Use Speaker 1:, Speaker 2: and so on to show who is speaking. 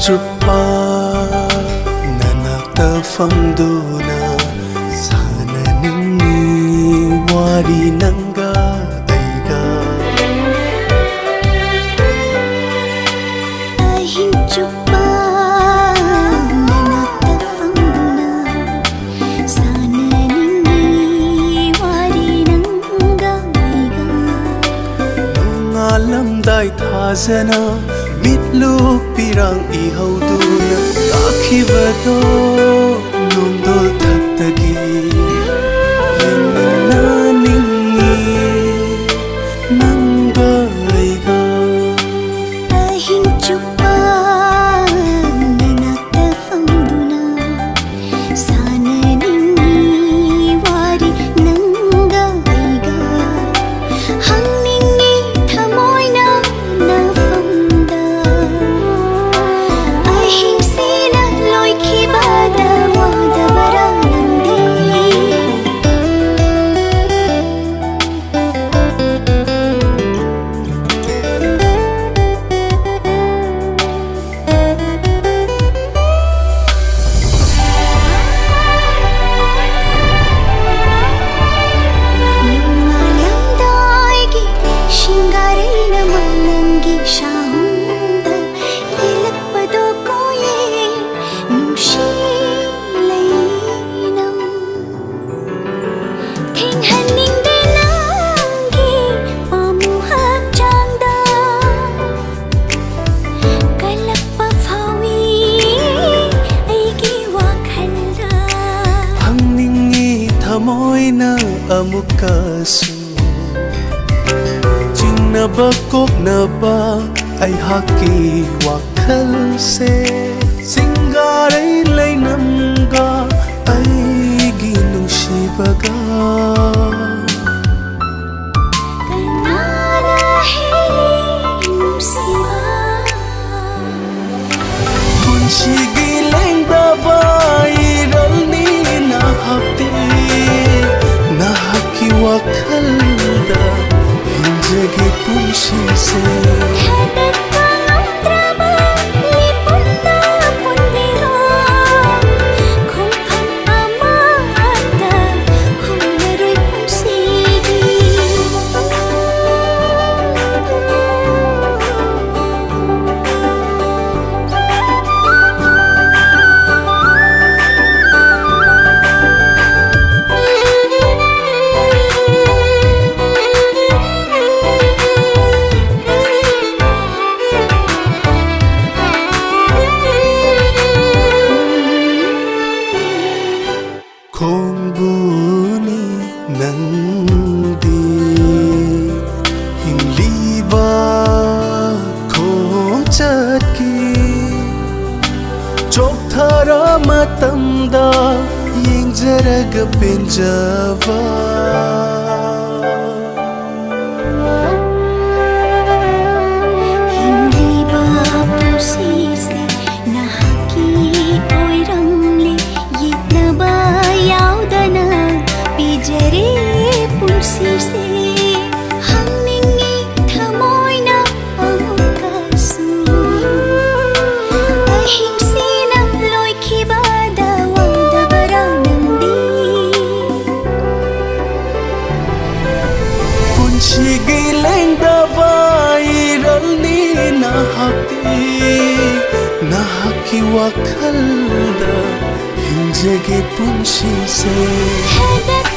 Speaker 1: chupa nanakta famduna sana ningni wari nanga aiga
Speaker 2: ahim chupa nanakta famduna sana ningni wari nanga aiga
Speaker 1: ngalamdai thazana mitluk pirang ihauduna lakhibado nongdol thaktagi yenna ningi nanga aiga
Speaker 2: ahim chupa nanakta famduna sana ningni wari nanga aiga hangningi thamoina na famda ahim sina loikhibada wada baranandi Lungalamdaigi shingarina manangi shahunda ilakpado koye nungshileinam thinghaningde nangi pamuhak changda kalakpa phawi aigi wakhalda
Speaker 1: hangningi thamoina amukasu jingnaba koknaba ai haki wakhal se singarai leinamga aigi nungsibaga
Speaker 2: kanara heli nungsiba
Speaker 1: punshigi lengdaba iralni nahakte nahaki wakhalda hinjage punshi se
Speaker 2: hadat pangamdraba lipunda pundira khumpham amata khumnaroi punsigi
Speaker 1: khongbuni nangdi hingliba khongchatki chokthara matamda yengjaraga penjava
Speaker 2: hingliba pusise nahaki oiramle yitnaba yaudana pijare pusise hangningi thamoina amukasu ahim sina loikhibada wada baranandi
Speaker 1: punshigi lengdaba iralni nahakte nahaki wakhalda hinjage punshi se
Speaker 2: hadat